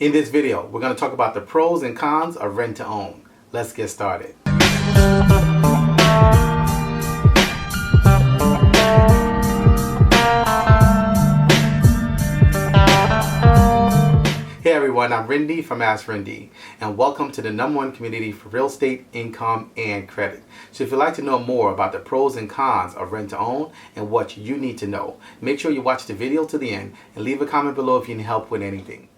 In this video, we're going to talk about the pros and cons of rent to own. Let's get started. Hey everyone, I'm Rinde from AskRinde, and welcome to the #1 community for real estate, income, and credit. So if you'd like to know more about the pros and cons of rent to own and what you need to know, make sure you watch the video to the end and leave a comment below if you need help with anything.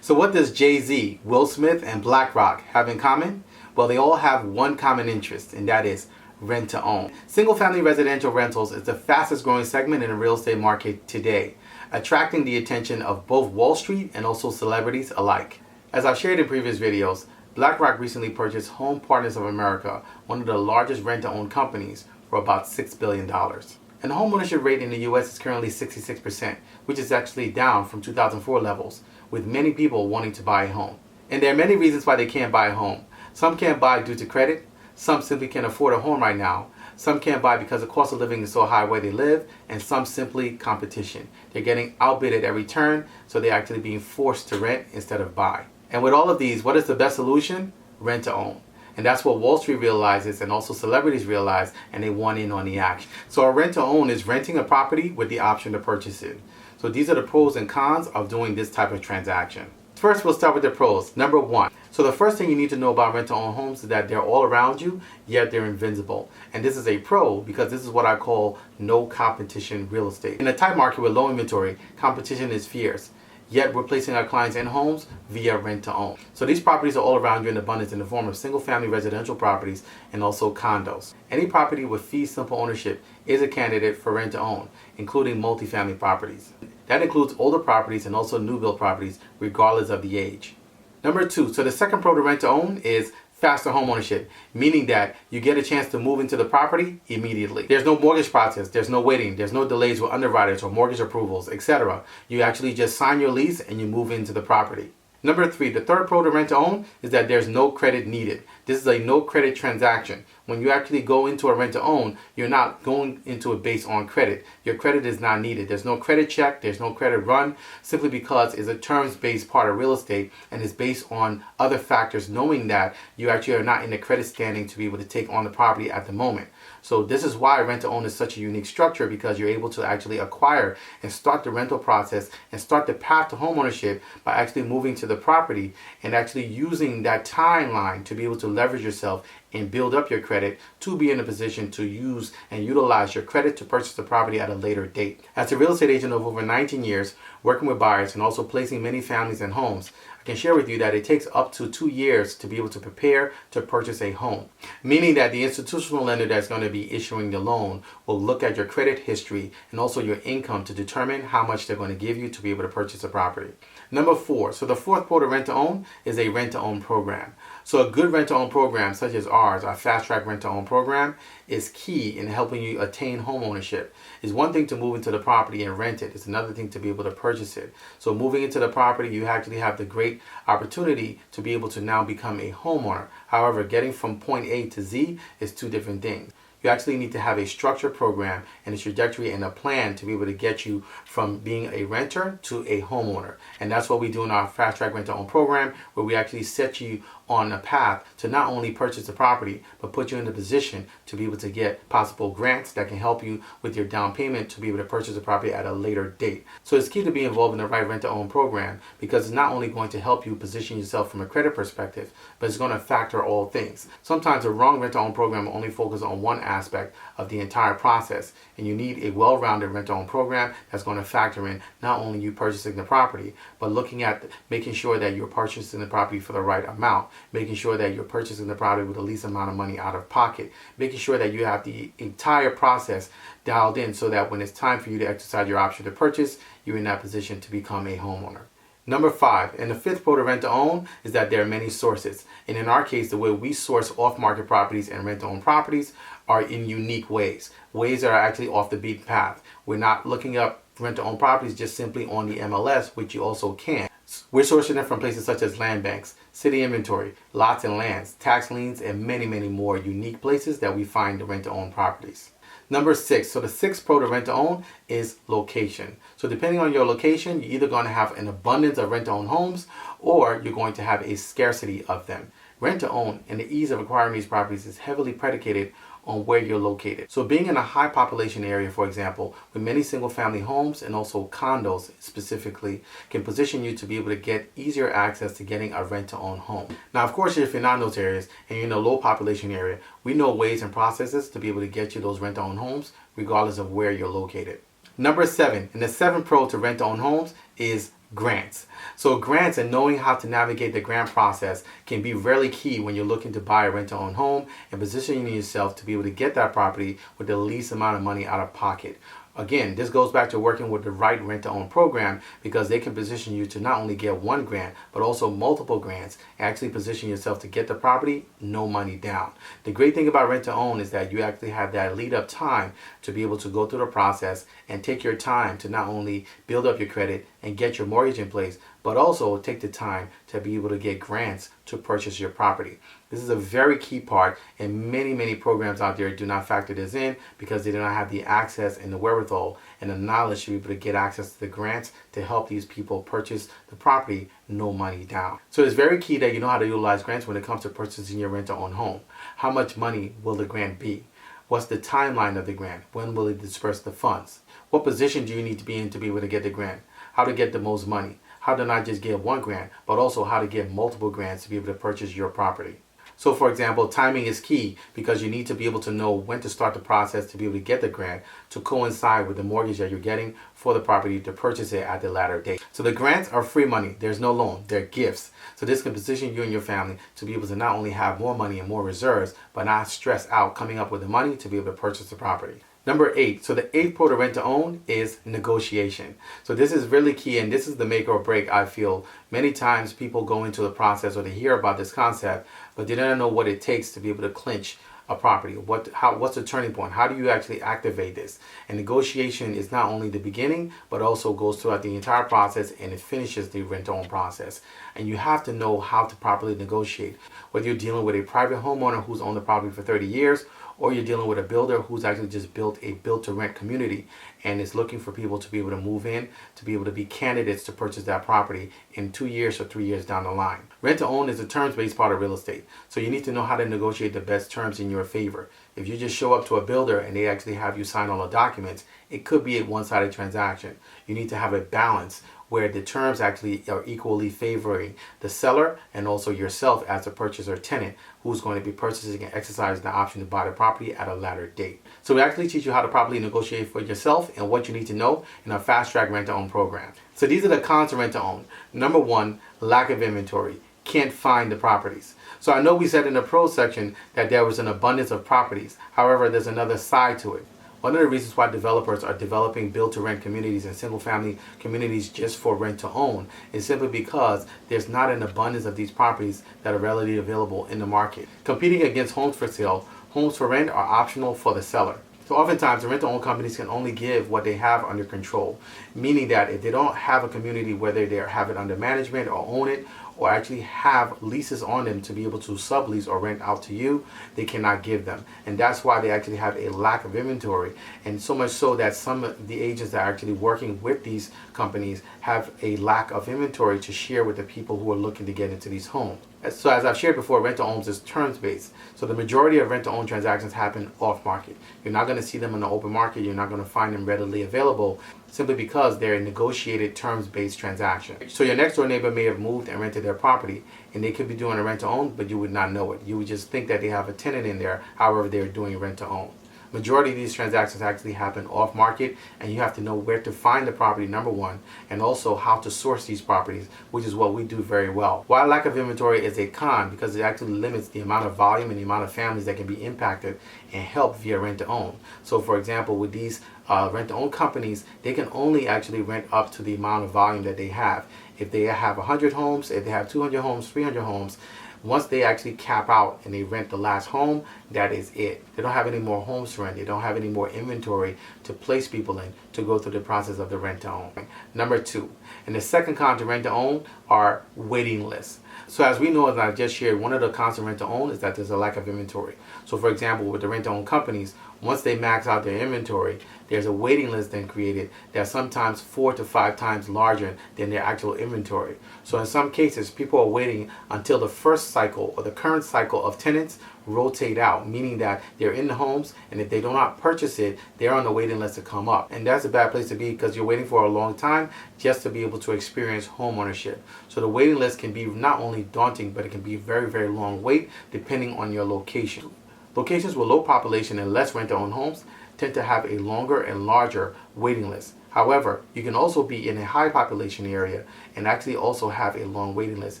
So what does Jay-Z, Will Smith, and BlackRock have in common? Well, they all have one common interest, and that is rent to own. Single-family residential rentals is the fastest growing segment in the real estate market today, attracting the attention of both Wall Street and also celebrities alike. As I've shared in previous videos, BlackRock recently purchased Home Partners of America, one of the largest rent-to-own companies, for about $6 billion. And the home ownership rate in the US is currently 66%, which is actually down from 2004 levels, with many people wanting to buy a home. And there are many reasons why they can't buy a home. Some can't buy due to credit, some simply can't afford a home right now, some can't buy because the cost of living is so high where they live, and some simply competition. They're getting outbid at every turn, so they're actually being forced to rent instead of buy. And with all of these, what is the best solution? Rent to own. And that's what Wall Street realizes, and also celebrities realize, and they want in on the action. So a rent to own is renting a property with the option to purchase it. So these are the pros and cons of doing this type of transaction. First, we'll start with the pros. Number one. So the first thing you need to know about rent-to-own homes is that they're all around you, yet they're invincible. And this is a pro because this is what I call no competition real estate. In a tight market with low inventory, competition is fierce. Yet we're placing our clients in homes via rent-to-own. So these properties are all around you in abundance in the form of single-family residential properties and also condos. Any property with fee simple ownership is a candidate for rent-to-own, including multifamily properties. That includes older properties and also new build properties, regardless of the age. Number two, so the second pro to rent to own is faster home ownership, meaning that you get a chance to move into the property immediately. There's no mortgage process, there's no waiting, there's no delays with underwriters or mortgage approvals, etc. You actually just sign your lease and you move into the property. Number three, the third pro to rent to own is that there's no credit needed. This is a no credit transaction. When you actually go into a rent to own, you're not going into it based on credit. Your credit is not needed. There's no credit check, there's no credit run, simply because it's a terms-based part of real estate and is based on other factors, knowing that you actually are not in the credit standing to be able to take on the property at the moment. So this is why rent to own is such a unique structure, because you're able to actually acquire and start the rental process and start the path to homeownership by actually moving to the property and actually using that timeline to be able to leverage yourself and build up your credit to be in a position to use and utilize your credit to purchase the property at a later date. As a real estate agent of over 19 years, working with buyers and also placing many families and homes, I can share with you that it takes up to 2 years to be able to prepare to purchase a home, meaning that the institutional lender that's going to be issuing the loan will look at your credit history and also your income to determine how much they're going to give you to be able to purchase a property. Number four, so the fourth pro to rent to own is a rent to own program. So a good rent to own program such as ours, our fast track rent to own program, is key in helping you attain home ownership. It's one thing to move into the property and rent it. It's another thing to be able to purchase it. So moving into the property, you actually have the great opportunity to be able to now become a homeowner. However, getting from point A to Z is two different things. You actually need to have a structured program and a trajectory and a plan to be able to get you from being a renter to a homeowner. And that's what we do in our Fast Track Rent to Own program, where we actually set you on a path to not only purchase the property, but put you in a position to be able to get possible grants that can help you with your down payment to be able to purchase the property at a later date. So it's key to be involved in the right rent to own program, because it's not only going to help you position yourself from a credit perspective, but it's going to factor all things. Sometimes the wrong rent to own program will only focus on one aspect of the entire process, and you need a well-rounded rent to own program that's going to factor in not only you purchasing the property, but looking at making sure that you're purchasing the property for the right amount, making sure that you're purchasing the property with the least amount of money out of pocket, making sure that you have the entire process dialed in so that when it's time for you to exercise your option to purchase, you're in that position to become a homeowner. Number five, and the fifth pro to rent to own, is that there are many sources. And in our case, the way we source off-market properties and rent to own properties are in unique ways that are actually off the beaten path. We're not looking up rent to own properties just simply on the MLS, which you also can. We're sourcing them from places such as land banks, city inventory, lots and lands, tax liens, and many, many more unique places that we find the rent to own properties. Number 6, so the sixth pro to rent to own is location. So depending on your location, you're either going to have an abundance of rent to own homes or you're going to have a scarcity of them. Rent to own and the ease of acquiring these properties is heavily predicated on where you're located. So being in a high population area, for example, with many single family homes and also condos specifically, can position you to be able to get easier access to getting a rent to own home. Now, of course, if you're not in those areas and you're in a low population area, we know ways and processes to be able to get you those rent to own homes regardless of where you're located. Number 7, and the 7th pro to rent to own homes is grants. So grants and knowing how to navigate the grant process can be really key when you're looking to buy a rent to own home and positioning yourself to be able to get that property with the least amount of money out of pocket. Again, this goes back to working with the right rent-to-own program because they can position you to not only get one grant, but also multiple grants, and actually position yourself to get the property, no money down. The great thing about rent-to-own is that you actually have that lead-up time to be able to go through the process and take your time to not only build up your credit and get your mortgage in place, but also take the time to be able to get grants to purchase your property. This is a very key part, and many programs out there do not factor this in because they do not have the access and the wherewithal and the knowledge to be able to get access to the grants to help these people purchase the property, no money down. So it's very key that you know how to utilize grants when it comes to purchasing your rent-to-own home. How much money will the grant be? What's the timeline of the grant? When will it disperse the funds? What position do you need to be in to be able to get the grant? How to get the most money? How to not just get one grant, but also how to get multiple grants to be able to purchase your property. So for example, timing is key because you need to be able to know when to start the process to be able to get the grant to coincide with the mortgage that you're getting for the property to purchase it at the latter date. So the grants are free money. There's no loan. They're gifts. So this can position you and your family to be able to not only have more money and more reserves, but not stress out coming up with the money to be able to purchase the property. Number 8, so the 8th pro to rent to own is negotiation. So this is really key, and this is the make or break. I feel many times people go into the process or they hear about this concept, but they don't know what it takes to be able to clinch a property. What's the turning point? How do you actually activate this? And negotiation is not only the beginning, but also goes throughout the entire process, and it finishes the rent-to-own process. And you have to know how to properly negotiate. Whether you're dealing with a private homeowner who's owned the property for 30 years, or you're dealing with a builder who's actually just built a built-to-rent community and is looking for people to be able to move in, to be able to be candidates to purchase that property in 2 years or 3 years down the line. Rent-to-own is a terms-based part of real estate, so you need to know how to negotiate the best terms in your favor. If you just show up to a builder and they actually have you sign all the documents, it could be a one-sided transaction. You need to have a balance where the terms actually are equally favoring the seller and also yourself as a purchaser tenant who's going to be purchasing and exercising the option to buy the property at a later date. So we actually teach you how to properly negotiate for yourself and what you need to know in our fast track rent to own program. So these are the cons to rent to own. Number 1, lack of inventory. Can't find the properties. So I know we said in the pros section that there was an abundance of properties. However, there's another side to it. One of the reasons why developers are developing build-to-rent communities and single-family communities just for rent-to-own is simply because there's not an abundance of these properties that are readily available in the market. Competing against homes for sale, homes for rent are optional for the seller. So oftentimes, the rent-to-own companies can only give what they have under control, meaning that if they don't have a community, whether they have it under management or own it, or actually have leases on them to be able to sublease or rent out to you, they cannot give them. And that's why they actually have a lack of inventory. And so much so that some of the agents that are actually working with these companies have a lack of inventory to share with the people who are looking to get into these homes. So as I've shared before, rent-to-owns is terms-based. So the majority of rent-to-own transactions happen off-market. You're not going to see them in the open market. You're not going to find them readily available simply because they're a negotiated terms-based transaction. So your next door neighbor may have moved and rented their property, and they could be doing a rent-to-own, but you would not know it. You would just think that they have a tenant in there, however they're doing rent-to-own. Majority of these transactions actually happen off market, and you have to know where to find the property, number 1, and also how to source these properties, which is what we do very well. While lack of inventory is a con because it actually limits the amount of volume and the amount of families that can be impacted and helped via rent to own. So for example, with these rent to own companies, they can only actually rent up to the amount of volume that they have. If they have 100 homes, if they have 200 homes, 300 homes, Once they actually cap out and they rent the last home, that is it. They don't have any more homes to rent. They don't have any more inventory to place people in to go through the process of the rent to own. Number two, and the second con to rent to own are waiting lists. So as we know, as I just shared, one of the cons of rent to own is that there's a lack of inventory. So for example, with the rent to own companies, once they max out their inventory, there's a waiting list then created that's sometimes 4 to 5 times larger than their actual inventory. So in some cases, people are waiting until the first cycle or the current cycle of tenants rotate out, meaning that they're in the homes, and if they do not purchase it, they're on the waiting list to come up. And that's a bad place to be because you're waiting for a long time just to be able to experience home ownership. So the waiting list can be not only daunting, but it can be a very, very long wait depending on your location. Locations with low population and less rent-to-own homes tend to have a longer and larger waiting list. However, you can also be in a high population area and actually also have a long waiting list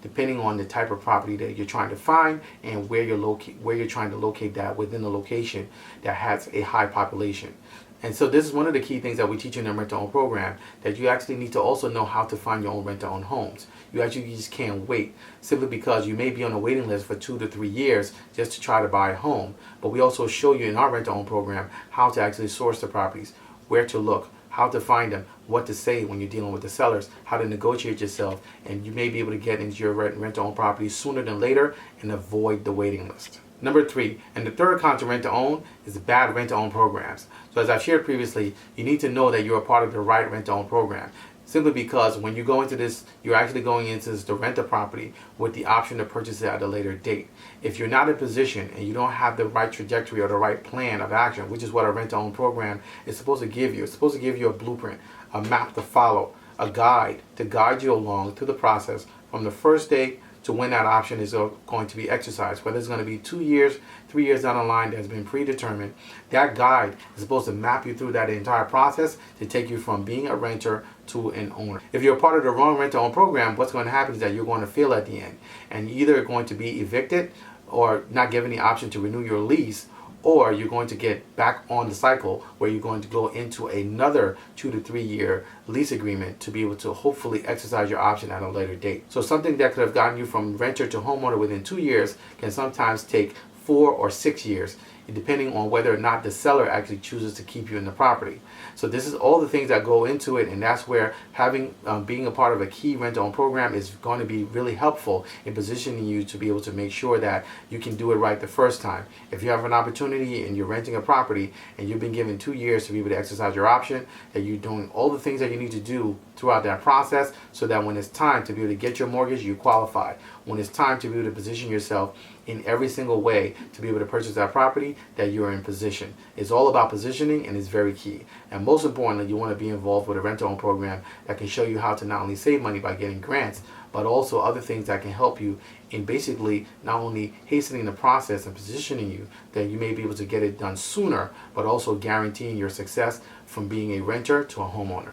depending on the type of property that you're trying to find and where you're trying to locate that within the location that has a high population. And so this is one of the key things that we teach in the rent-to-own program, that you actually need to also know how to find your own rent-to-own homes. You just can't wait simply because you may be on a waiting list for 2 to 3 years just to try to buy a home. But we also show you in our rent-to-own program how to actually source the properties, where to look, how to find them, what to say when you're dealing with the sellers, how to negotiate yourself, and you may be able to get into your rent-to-own property sooner than later and avoid the waiting list. Number three, and the third con to rent-to-own is bad rent-to-own programs. So as I've shared previously, you need to know that you're a part of the right rent-to-own program. Simply because when you go into this, you're actually going into this to rent a property with the option to purchase it at a later date. If you're not in position and you don't have the right trajectory or the right plan of action, which is what a rent-to-own program is supposed to give you. It's supposed to give you a blueprint, a map to follow, a guide to guide you along through the process from the first day to when that option is going to be exercised. Whether it's going to be 2 years, 3 years down the line, that's been predetermined. That guide is supposed to map you through that entire process to take you from being a renter to an owner. If you're a part of the wrong rent-to-own program, what's going to happen is that you're going to fail at the end, and you're either going to be evicted or not given the option to renew your lease, or you're going to get back on the cycle where you're going to go into another 2 to 3 year lease agreement to be able to hopefully exercise your option at a later date. So something that could have gotten you from renter to homeowner within 2 years can sometimes take 4 or 6 years, depending on whether or not the seller actually chooses to keep you in the property. So this is all the things that go into it, and that's where having being a part of a key rent-to-own program is going to be really helpful in positioning you to be able to make sure that you can do it right the first time. If you have an opportunity and you're renting a property and you've been given 2 years to be able to exercise your option, that you're doing all the things that you need to do throughout that process so that when it's time to be able to get your mortgage, you qualify. When it's time to be able to position yourself in every single way to be able to purchase that property, that you're in position. It's all about positioning, and it's very key. And most importantly, you want to be involved with a rent-to-own program that can show you how to not only save money by getting grants, but also other things that can help you in basically not only hastening the process and positioning you that you may be able to get it done sooner, but also guaranteeing your success from being a renter to a homeowner.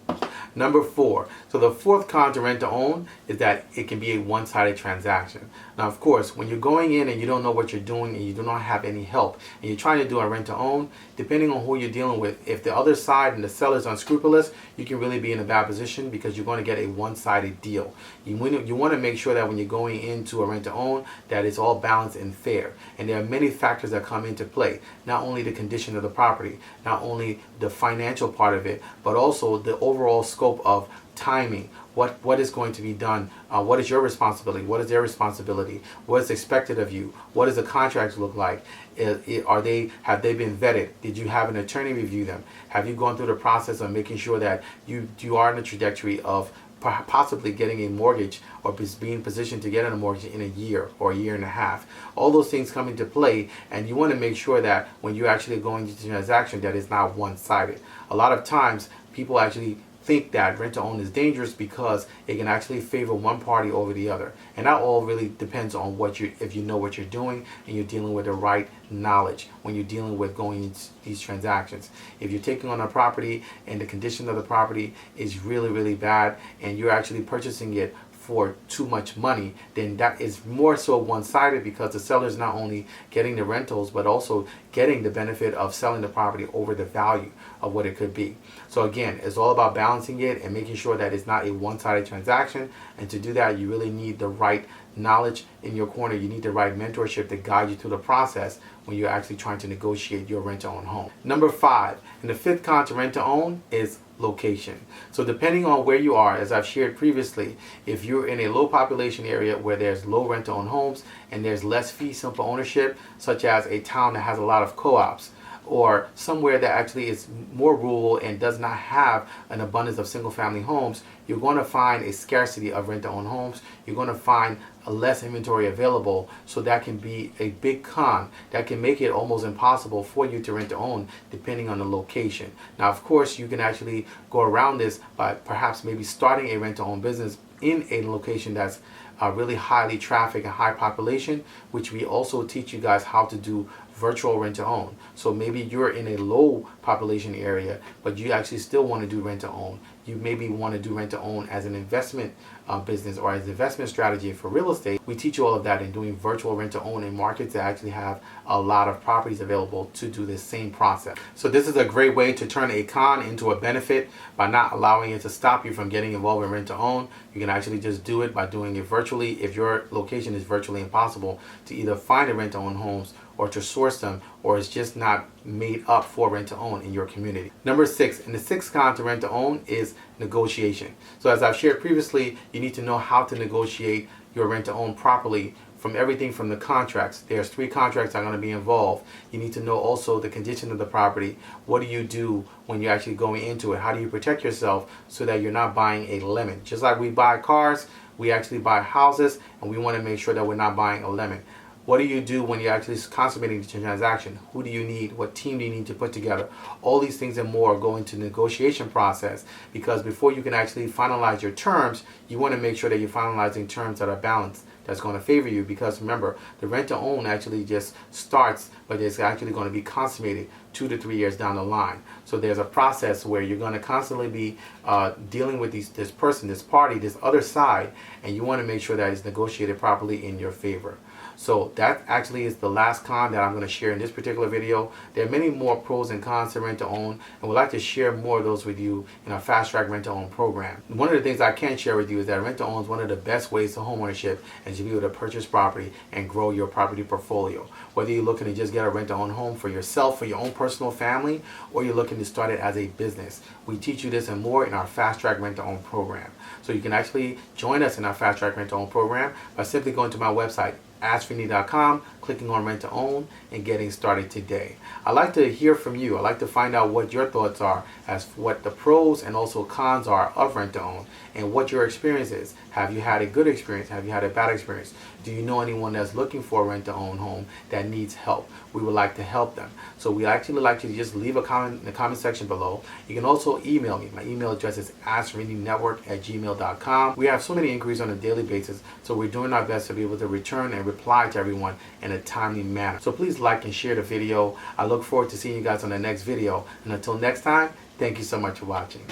Number 4. So the fourth con to rent to own is that it can be a one-sided transaction. Now, of course, when you're going in and you don't know what you're doing and you do not have any help and you're trying to do a rent to own, depending on who you're dealing with, if the other side and the seller is unscrupulous, you can really be in a bad position because you're going to get a one-sided deal. You want to make sure that when you're going into a rent to own, that it's all balanced and fair. And there are many factors that come into play. Not only the condition of the property, not only the financial part of it, but also the overall scope of timing. What is going to be done? What is your responsibility? What is their responsibility? What is expected of you? What does the contract look like? Have they been vetted? Did you have an attorney review them? Have you gone through the process of making sure that you are on the trajectory of possibly getting a mortgage or being positioned to get a mortgage in a year or a year and a half? All those things come into play, and you want to make sure that when you're actually going into the transaction, that it's not one-sided. A lot of times people actually think that rent to own is dangerous because it can actually favor one party over the other, and that all really depends on if you know what you're doing and you're dealing with the right knowledge when you're dealing with going into these transactions. If you're taking on a property and the condition of the property is really, really bad and you're actually purchasing it for too much money, then that is more so one-sided, because the seller is not only getting the rentals but also getting the benefit of selling the property over the value of what it could be. So again, it's all about balancing it and making sure that it's not a one-sided transaction. And to do that, you really need the right knowledge in your corner. You need the right mentorship to guide you through the process when you're actually trying to negotiate your rent-to-own home. Number 5, and the 5th con to rent-to-own, is location. So depending on where you are, as I've shared previously, if you're in a low population area where there's low rent-to-own homes and there's less fee simple ownership, such as a town that has a lot of co-ops, or somewhere that actually is more rural and does not have an abundance of single family homes, you're going to find a scarcity of rent-to-own homes. You're going to find a less inventory available, so that can be a big con that can make it almost impossible for you to rent to own, depending on the location. Now, of course, you can actually go around this by perhaps maybe starting a rent to own business in a location that's really highly trafficked and high population, which we also teach you guys how to do virtual rent to own. So maybe you're in a low population area, but you actually still want to do rent to own. You maybe want to do rent to own as an investment business or as an investment strategy for real estate. We teach you all of that in doing virtual rent to own in markets that actually have a lot of properties available to do this same process. So this is a great way to turn a con into a benefit by not allowing it to stop you from getting involved in rent to own. You can actually just do it by doing it virtually if your location is virtually impossible to either find a rent to own homes or to source them, or it's just not made up for rent to own in your community. Number 6, and the 6th con to rent to own, is negotiation. So as I've shared previously, you need to know how to negotiate your rent to own properly, from everything from the contracts. There's 3 contracts that are going to be involved. You need to know also the condition of the property. What do you do when you're actually going into it? How do you protect yourself so that you're not buying a lemon? Just like we buy cars, we actually buy houses, and we want to make sure that we're not buying a lemon. What do you do when you're actually consummating the transaction? Who do you need? What team do you need to put together? All these things and more go into the negotiation process, because before you can actually finalize your terms, you want to make sure that you're finalizing terms that are balanced, that's going to favor you. Because remember, the rent to own actually just starts, but it's actually going to be consummated 2 to 3 years down the line. So there's a process where you're going to constantly be dealing with this person, this party, this other side, and you want to make sure that it's negotiated properly in your favor. So that actually is the last con that I'm going to share in this particular video. There are many more pros and cons to rent to own, and we'd like to share more of those with you in our Fast Track Rent to Own program. One of the things I can share with you is that rent to own is one of the best ways to homeownership, and to be able to purchase property and grow your property portfolio. Whether you're looking to just get a rent to own home for yourself, for your own personal family, or you're looking to start it as a business, we teach you this and more in our Fast Track Rent to Own program. So you can actually join us in our Fast Track Rent to Own program by simply going to my website, AskRinde.com, clicking on Rent to Own, and getting started today. I'd like to hear from you. I'd like to find out what your thoughts are as what the pros and also cons are of rent to own, and what your experience is. Have you had a good experience? Have you had a bad experience? Do you know anyone that's looking for a rent to own home that needs help? We would like to help them. So we actually like you to just leave a comment in the comment section below. You can also email me. My email address is AskRindeNetwork@gmail.com. We have so many inquiries on a daily basis, so we're doing our best to be able to return and reply to everyone in a timely manner. So please like and share the video. I look forward to seeing you guys on the next video. And until next time, thank you so much for watching.